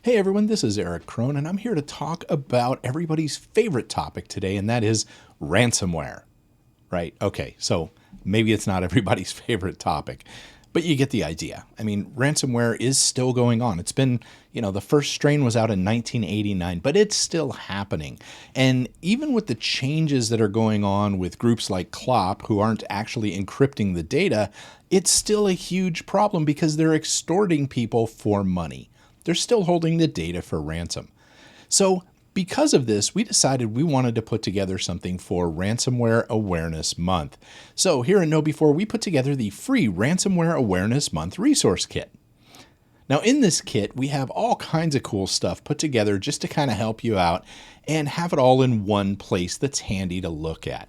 Hey everyone, this is Erich Kron, and I'm here to talk about everybody's favorite topic today, and that is ransomware. Right? Okay, so maybe it's not everybody's favorite topic, but you get the idea. I mean, ransomware is still going on. It's been, the first strain was out in 1989, but it's still happening. And even with the changes that are going on with groups like CLOP, who aren't actually encrypting the data, it's still a huge problem because they're extorting people for money. They're still holding the data for ransom. So because of this, we decided we wanted to put together something for Ransomware Awareness Month. So here at KnowBe4, we put together the free Ransomware Awareness Month resource kit. Now in this kit, we have all kinds of cool stuff put together just to kind of help you out and have it all in one place that's handy to look at.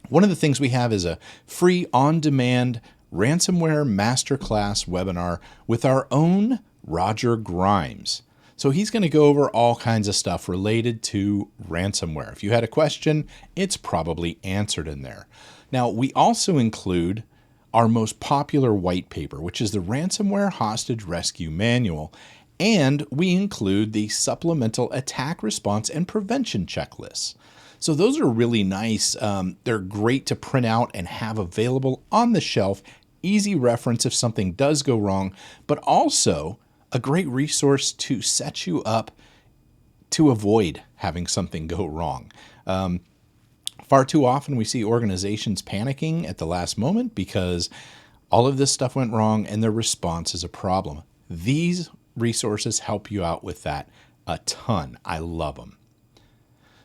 One of the things we have is a free on-demand ransomware masterclass webinar with our own Roger Grimes. So he's going to go over all kinds of stuff related to ransomware. If you had a question, it's probably answered in there. Now, we also include our most popular white paper, which is the Ransomware Hostage Rescue Manual, and we include the supplemental attack response and prevention checklists. So those are really nice. They're great to print out and have available on the shelf. Easy reference if something does go wrong, but also a great resource to set you up to avoid having something go wrong. Far too often we see organizations panicking at the last moment because all of this stuff went wrong and their response is a problem. These resources help you out with that a ton. I love them.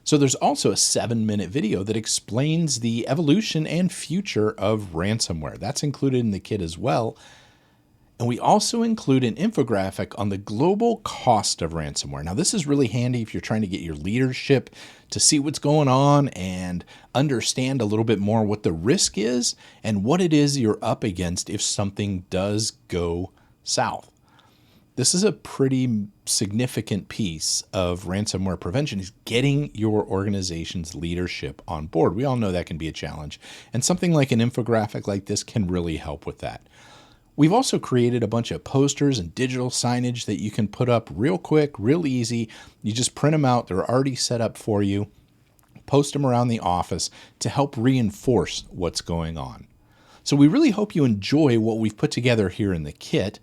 So there's also a 7-minute video that explains the evolution and future of ransomware. That's included in the kit as well. And we also include an infographic on the global cost of ransomware. Now, this is really handy if you're trying to get your leadership to see what's going on and understand a little bit more what the risk is and what it is you're up against if something does go south. This is a pretty significant piece of ransomware prevention, is getting your organization's leadership on board. We all know that can be a challenge, and something like an infographic like this can really help with that. We've also created a bunch of posters and digital signage that you can put up real quick, real easy. You just print them out. They're already set up for you. Post them around the office to help reinforce what's going on. So we really hope you enjoy what we've put together here in the kit.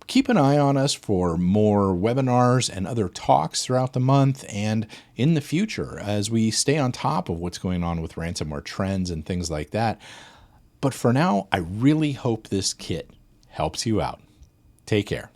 Keep an eye on us for more webinars and other talks throughout the month and in the future as we stay on top of what's going on with ransomware trends and things like that. But for now, I really hope this kit helps you out. Take care.